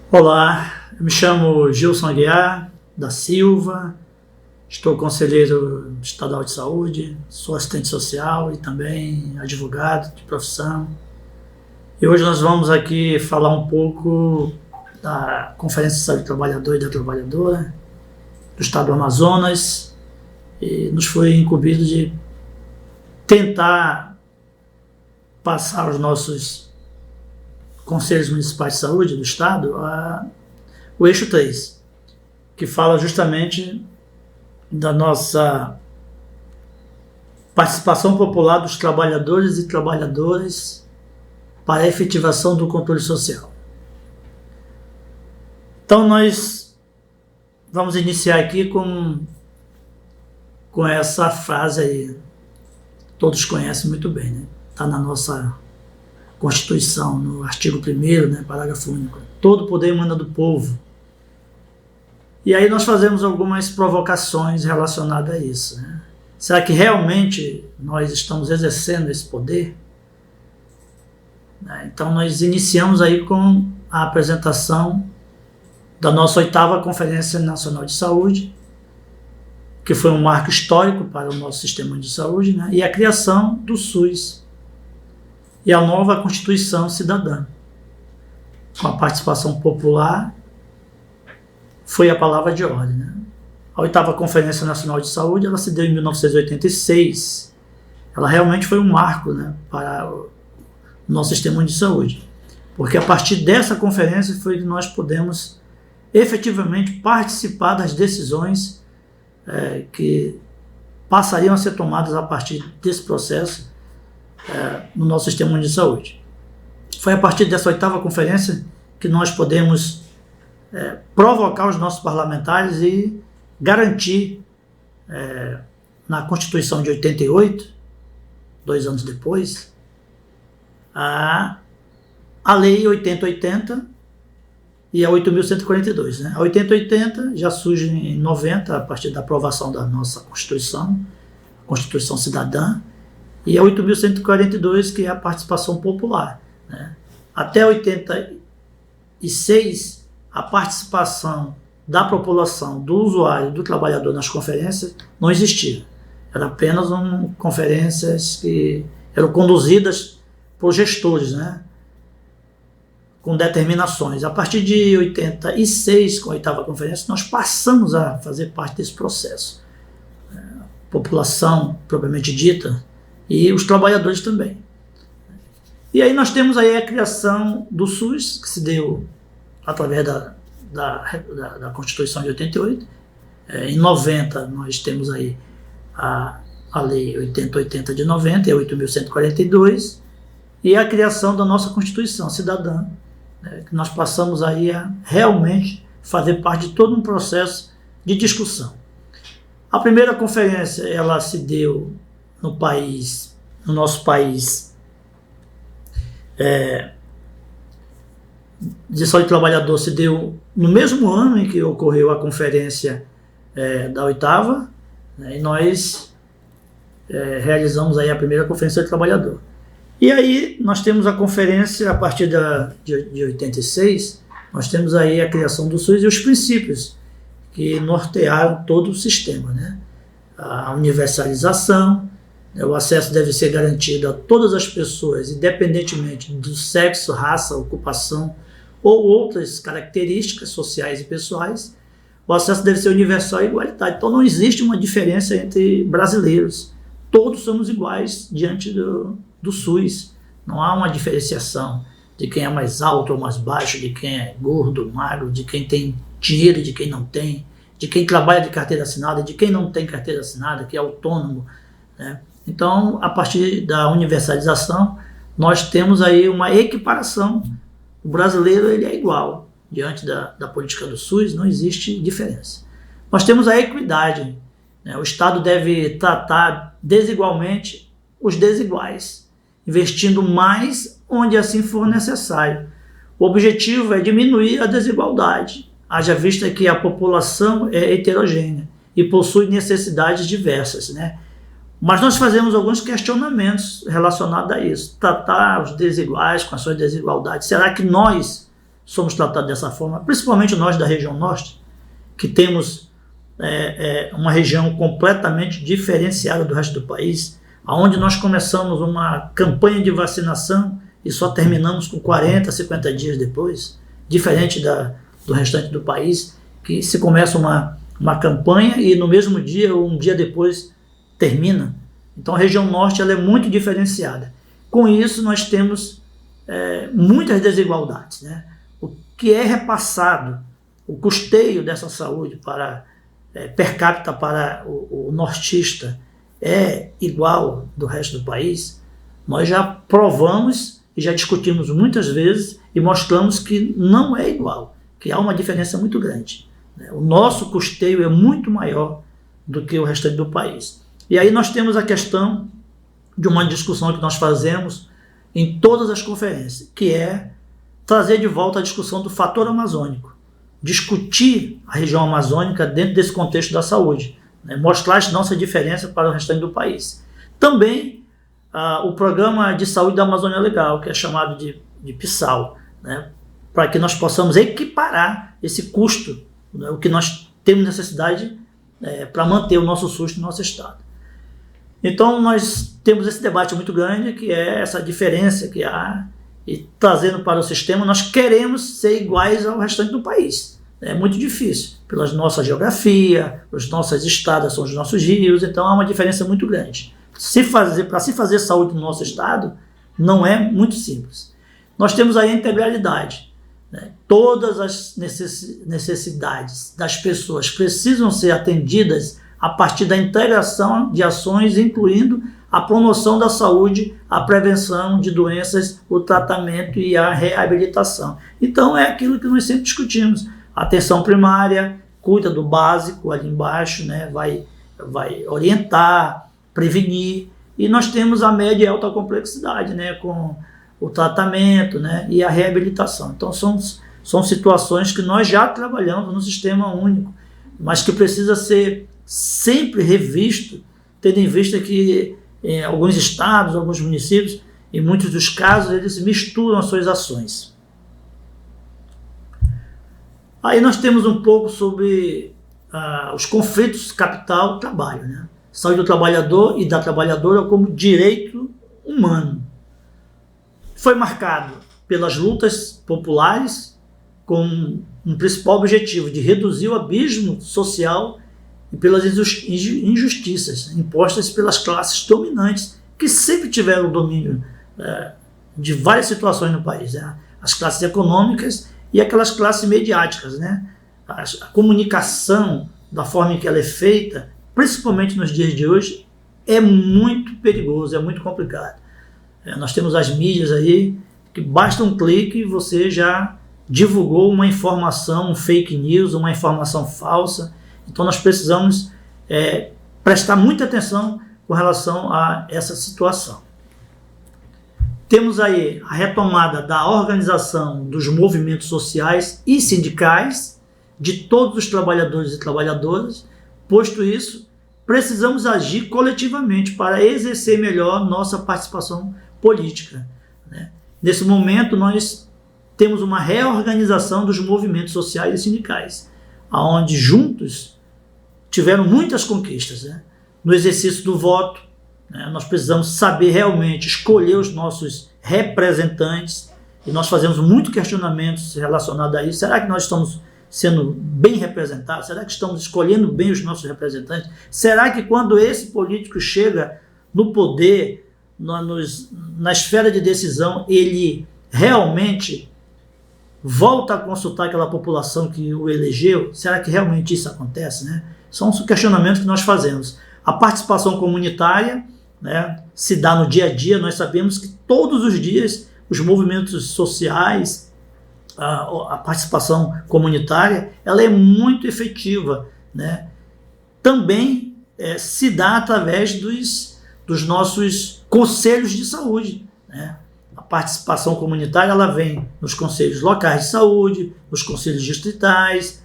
Olá, eu me chamo Gilson Aguiar da Silva, estou conselheiro estadual de saúde, sou assistente social e também advogado de profissão. E hoje nós vamos aqui falar um pouco da Conferência de Saúde do Trabalhador e da Trabalhadora do Estado do Amazonas, e nos foi incumbido de tentar passar aos nossos Conselhos Municipais de Saúde do Estado o eixo 3, que fala justamente da nossa participação popular dos trabalhadores e trabalhadoras para a efetivação do controle social. Então nós vamos iniciar aqui com essa frase aí, todos conhecem muito bem, né? Está na nossa Constituição, no artigo 1º, né, parágrafo único. Todo poder emana do povo. E aí nós fazemos algumas provocações relacionadas a isso, né? Será que realmente nós estamos exercendo esse poder? Então nós iniciamos aí com a apresentação da nossa 8ª Conferência Nacional de Saúde, que foi um marco histórico para o nosso sistema de saúde, né? E a criação do SUS e a nova Constituição Cidadã, com a participação popular, foi a palavra de ordem, né? A 8ª Conferência Nacional de Saúde, ela se deu em 1986. Ela realmente foi um marco, né, para o nosso sistema de saúde, porque a partir dessa conferência foi que nós pudemos efetivamente participar das decisões que passariam a ser tomadas a partir desse processo no nosso sistema de saúde. Foi a partir dessa 8ª conferência que nós podemos provocar os nossos parlamentares e garantir na Constituição de 88, 2 anos depois, a Lei 8080 e a 8.142. Né? A 8080 já surge em 90, a partir da aprovação da nossa Constituição, Constituição Cidadã, e a 8.142, que é a participação popular, né? Até 86, a participação da população, do usuário, do trabalhador nas conferências não existia. Era apenas conferências que eram conduzidas por gestores, né? Com determinações. A partir de 86, com a 8ª conferência, nós passamos a fazer parte desse processo. A população, propriamente dita, e os trabalhadores também. E aí nós temos aí a criação do SUS, que se deu através da Constituição de 88. Em 90 nós temos aí a Lei 8080 de 90 e a 8.142, e a criação da nossa Constituição Cidadã, né, que nós passamos aí a realmente fazer parte de todo um processo de discussão. A primeira conferência, ela se deu no nosso país, de saúde do trabalhador, se deu no mesmo ano em que ocorreu a conferência da 8ª, né, e nós realizamos aí a primeira conferência do trabalhador. E aí nós temos a conferência, a partir de 86, nós temos aí a criação do SUS e os princípios que nortearam todo o sistema, né? A universalização, o acesso deve ser garantido a todas as pessoas, independentemente do sexo, raça, ocupação ou outras características sociais e pessoais. O acesso deve ser universal e igualitário. Então não existe uma diferença entre brasileiros. Todos somos iguais diante do SUS. Não há uma diferenciação de quem é mais alto ou mais baixo, de quem é gordo, magro, de quem tem dinheiro e de quem não tem, de quem trabalha de carteira assinada e de quem não tem carteira assinada, que é autônomo, né? Então, a partir da universalização, nós temos aí uma equiparação. O brasileiro, ele é igual. Diante da política do SUS, não existe diferença. Nós temos a equidade, né? O Estado deve tratar desigualmente os desiguais, investindo mais onde assim for necessário. O objetivo é diminuir a desigualdade, haja vista que a população é heterogênea e possui necessidades diversas, né? Mas nós fazemos alguns questionamentos relacionados a isso. Tratar os desiguais com as suas desigualdades. Será que nós somos tratados dessa forma, principalmente nós da região norte, que temos uma região completamente diferenciada do resto do país, onde nós começamos uma campanha de vacinação e só terminamos com 40, 50 dias depois, diferente do restante do país, que se começa uma campanha e no mesmo dia ou um dia depois termina. Então a região norte ela é muito diferenciada. Com isso nós temos muitas desigualdades, né? O que é repassado, o custeio dessa saúde per capita para o nortista é igual do resto do país, nós já provamos e já discutimos muitas vezes e mostramos que não é igual, que há uma diferença muito grande. O nosso custeio é muito maior do que o restante do país. E aí nós temos a questão de uma discussão que nós fazemos em todas as conferências, que é trazer de volta a discussão do fator amazônico, discutir a região amazônica dentro desse contexto da saúde, né? Mostrar a nossa diferença para o restante do país. Também o Programa de Saúde da Amazônia Legal, que é chamado de PSAL, né? Para que nós possamos equiparar esse custo, né? O que nós temos necessidade para manter o nosso SUS no nosso estado. Então nós temos esse debate muito grande, que é essa diferença que há, e trazendo para o sistema, nós queremos ser iguais ao restante do país. É muito difícil, pela nossa geografia, as nossas estradas são os nossos rios, então há uma diferença muito grande. Para se fazer saúde no nosso estado, não é muito simples. Nós temos aí a integralidade, né? Todas as necessidades das pessoas precisam ser atendidas a partir da integração de ações, incluindo a promoção da saúde, a prevenção de doenças, o tratamento e a reabilitação. Então é aquilo que nós sempre discutimos. A atenção primária cuida do básico ali embaixo, né? vai orientar, prevenir, e nós temos a média e alta complexidade, né? Com o tratamento, né? E a reabilitação. Então são situações que nós já trabalhamos no sistema único, mas que precisa ser sempre revisto, tendo em vista que em alguns estados, alguns municípios, em muitos dos casos, eles misturam as suas ações. Aí nós temos um pouco sobre os conflitos capital-trabalho, né? Saúde do trabalhador e da trabalhadora como direito humano. Foi marcado pelas lutas populares com um principal objetivo de reduzir o abismo social e pelas injustiças impostas pelas classes dominantes, que sempre tiveram o domínio de várias situações no país, né? As classes econômicas e aquelas classes mediáticas, né? A comunicação, da forma em que ela é feita, principalmente nos dias de hoje, é muito perigoso, é muito complicado. Nós temos as mídias aí, que basta um clique e você já divulgou uma informação, um fake news, uma informação falsa. Então nós precisamos prestar muita atenção com relação a essa situação. Temos aí a retomada da organização dos movimentos sociais e sindicais de todos os trabalhadores e trabalhadoras. Posto isso, precisamos agir coletivamente para exercer melhor nossa participação política, né? Nesse momento nós temos uma reorganização dos movimentos sociais e sindicais, onde juntos tiveram muitas conquistas, né? No exercício do voto, né? Nós precisamos saber realmente escolher os nossos representantes, e nós fazemos muitos questionamentos relacionados a isso. Será que nós estamos sendo bem representados? Será que estamos escolhendo bem os nossos representantes? Será que quando esse político chega no poder, na esfera de decisão, ele realmente volta a consultar aquela população que o elegeu? Será que realmente isso acontece, né? São os questionamentos que nós fazemos. A participação comunitária, né, se dá no dia a dia. Nós sabemos que todos os dias os movimentos sociais, a participação comunitária, ela é muito efetiva, né? Também se dá através dos nossos conselhos de saúde, né? A participação comunitária ela vem nos conselhos locais de saúde, nos conselhos distritais,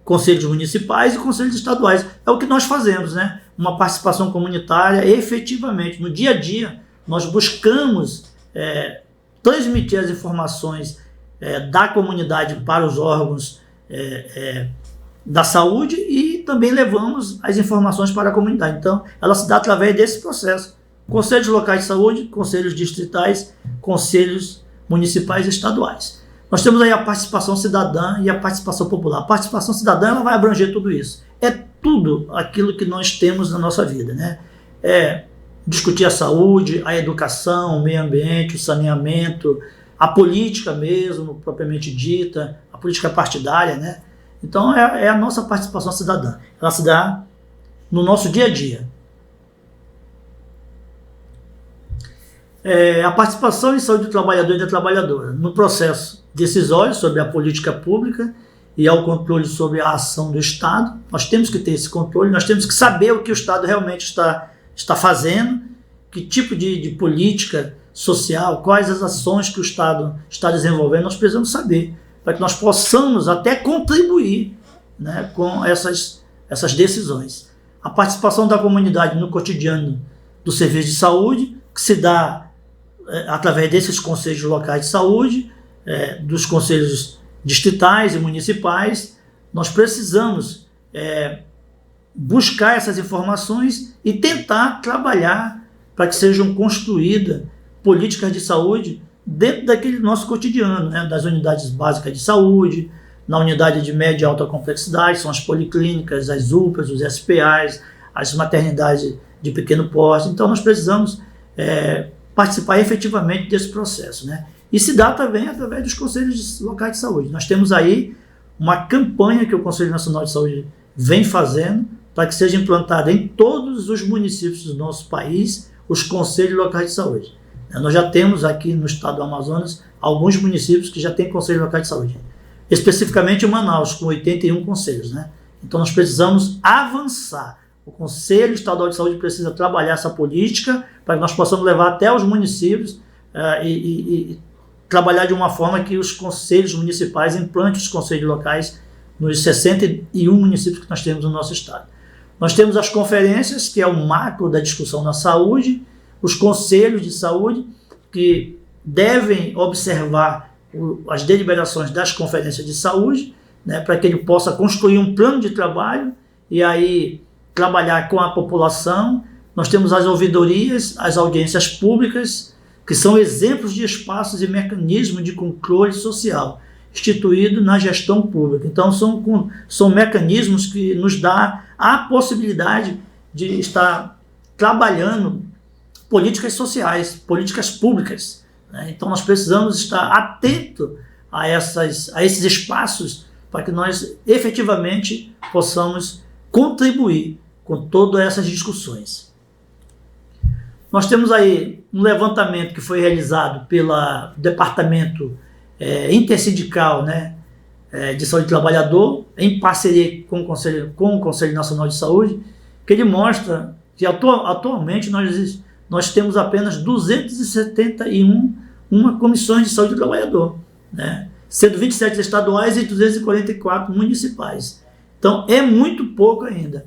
conselhos municipais e conselhos estaduais. É o que nós fazemos, né? Uma participação comunitária efetivamente. No dia a dia, nós buscamos transmitir as informações da comunidade para os órgãos da saúde e também levamos as informações para a comunidade. Então, ela se dá através desse processo. Conselhos locais de saúde, conselhos distritais, conselhos municipais e estaduais. Nós temos aí a participação cidadã e a participação popular. A participação cidadã ela vai abranger tudo isso. É tudo aquilo que nós temos na nossa vida, né? Discutir a saúde, a educação, o meio ambiente, o saneamento, a política mesmo, propriamente dita, a política partidária, né? Então é a nossa participação cidadã. Ela se dá no nosso dia a dia. A participação em saúde do trabalhador e da trabalhadora no processo decisório sobre a política pública e ao controle sobre a ação do Estado. Nós temos que ter esse controle, nós temos que saber o que o Estado realmente está fazendo, que tipo de política social, quais as ações que o Estado está desenvolvendo, nós precisamos saber, para que nós possamos até contribuir, né, com essas decisões. A participação da comunidade no cotidiano do serviço de saúde, que se dá através desses conselhos locais de saúde, dos conselhos distritais e municipais. Nós precisamos buscar essas informações e tentar trabalhar para que sejam construídas políticas de saúde dentro daquele nosso cotidiano, né? Das unidades básicas de saúde, na unidade de média e alta complexidade, são as policlínicas, as UPAs, os SPAs, as maternidades de pequeno porte. Então nós precisamos participar efetivamente desse processo, né? E se dá também através dos conselhos locais de saúde. Nós temos aí uma campanha que o Conselho Nacional de Saúde vem fazendo para que seja implantada em todos os municípios do nosso país os conselhos locais de saúde. Nós já temos aqui no estado do Amazonas alguns municípios que já têm conselhos locais de saúde. Especificamente em Manaus, com 81 conselhos, né? Então nós precisamos avançar. O Conselho Estadual de Saúde precisa trabalhar essa política para que nós possamos levar até os municípios e trabalhar de uma forma que os conselhos municipais implantem os conselhos locais nos 61 municípios que nós temos no nosso estado. Nós temos as conferências, que é o macro da discussão na saúde, os conselhos de saúde, que devem observar as deliberações das conferências de saúde, né, para que ele possa construir um plano de trabalho e aí trabalhar com a população. Nós temos as ouvidorias, as audiências públicas, que são exemplos de espaços e mecanismos de controle social instituído na gestão pública. Então são mecanismos que nos dão a possibilidade de estar trabalhando políticas sociais, políticas públicas, né? Então nós precisamos estar atentos a esses espaços para que nós efetivamente possamos contribuir com todas essas discussões. Nós temos aí um levantamento que foi realizado pelo Departamento Intersindical, né, de Saúde do Trabalhador, em parceria com o Conselho Nacional de Saúde, que ele mostra que atualmente nós temos apenas 271 comissões de saúde do trabalhador, né, sendo 27 estaduais e 244 municipais. Então é muito pouco ainda.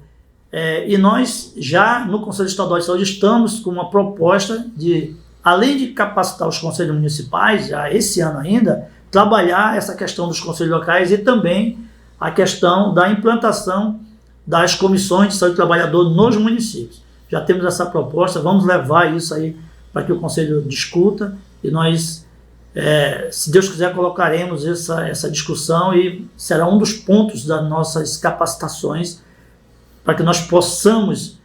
E nós já no Conselho Estadual de Saúde estamos com uma proposta de, além de capacitar os conselhos municipais, já esse ano ainda, trabalhar essa questão dos conselhos locais e também a questão da implantação das comissões de saúde do trabalhador nos municípios. Já temos essa proposta, vamos levar isso aí para que o Conselho discuta e nós, se Deus quiser, colocaremos essa discussão e será um dos pontos das nossas capacitações para que nós possamos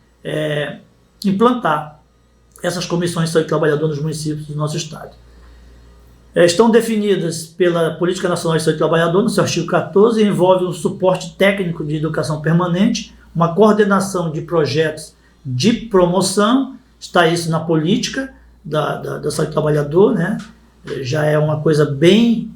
implantar essas comissões de saúde do trabalhador nos municípios do nosso estado. Estão definidas pela Política Nacional de Saúde do Trabalhador, no seu artigo 14, e envolve um suporte técnico de educação permanente, uma coordenação de projetos de promoção, está isso na política da saúde do trabalhador, né? Já é uma coisa bem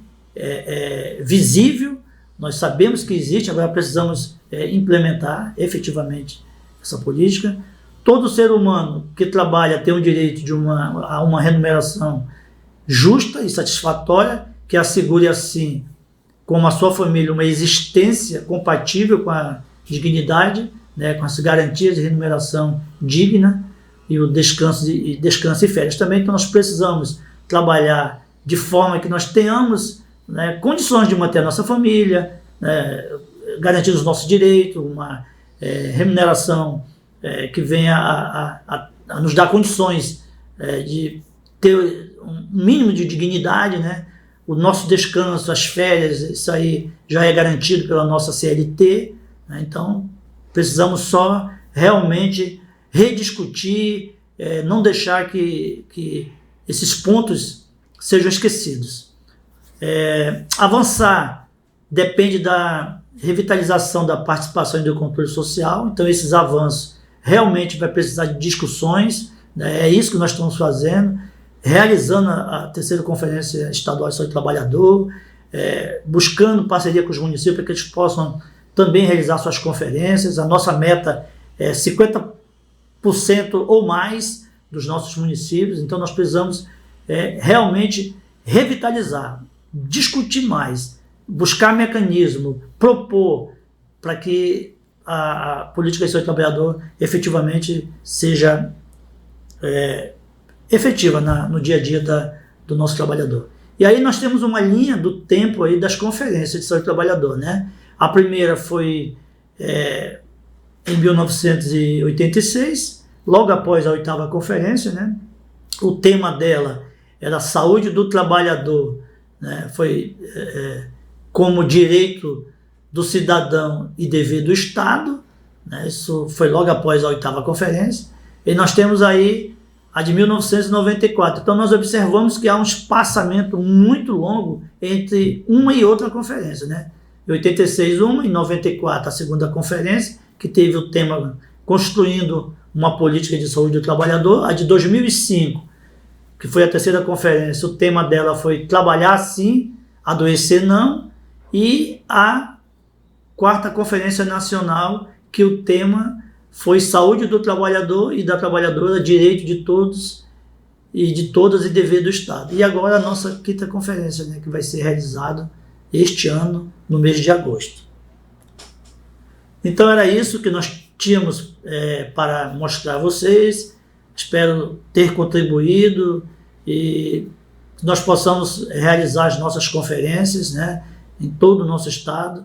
visível, nós sabemos que existe, agora precisamos implementar efetivamente essa política. Todo ser humano que trabalha tem o direito a uma remuneração justa e satisfatória, que assegure assim, como a sua família, uma existência compatível com a dignidade, né, com as garantias de remuneração digna e o descanso e férias também. Então nós precisamos trabalhar de forma que nós tenhamos né, condições de manter a nossa família, né, garantir os nossos direitos, uma remuneração que venha a nos dar condições de ter um mínimo de dignidade, né? O nosso descanso, as férias, isso aí já é garantido pela nossa CLT, né? Então precisamos só realmente rediscutir, não deixar que esses pontos sejam esquecidos. Avançar depende da revitalização da participação e do controle social, então esses avanços realmente vai precisar de discussões, né? É isso que nós estamos fazendo, realizando a 3ª Conferência Estadual de Saúde do Trabalhador, buscando parceria com os municípios para que eles possam também realizar suas conferências. A nossa meta é 50% ou mais dos nossos municípios, então nós precisamos realmente revitalizar, discutir mais, buscar mecanismo, propor para que a política de saúde do trabalhador efetivamente seja efetiva no dia a dia do nosso trabalhador. E aí nós temos uma linha do tempo aí das conferências de saúde do trabalhador, né? A primeira foi em 1986, logo após a 8ª conferência, né? O tema dela era saúde do trabalhador, né? Foi como direito do cidadão e dever do Estado, né? Isso foi logo após a 8ª conferência. E nós temos aí a de 1994. Então nós observamos que há um espaçamento muito longo entre uma e outra conferência, né? Em 86 uma, em 94 a 2ª conferência, que teve o tema Construindo uma Política de Saúde do Trabalhador. A de 2005, que foi a 3ª conferência, o tema dela foi Trabalhar Sim, Adoecer Não. E a 4ª Conferência Nacional, que o tema foi Saúde do Trabalhador e da Trabalhadora, Direito de Todos e de Todas e Dever do Estado. E agora a nossa 5ª conferência, né, que vai ser realizada este ano, no mês de agosto. Então era isso que nós tínhamos para mostrar a vocês. Espero ter contribuído e que nós possamos realizar as nossas conferências, né, em todo o nosso estado,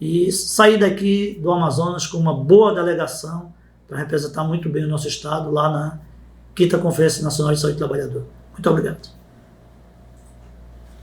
e sair daqui do Amazonas com uma boa delegação para representar muito bem o nosso estado lá na 5ª Conferência Nacional de Saúde do Trabalhador. Muito obrigado.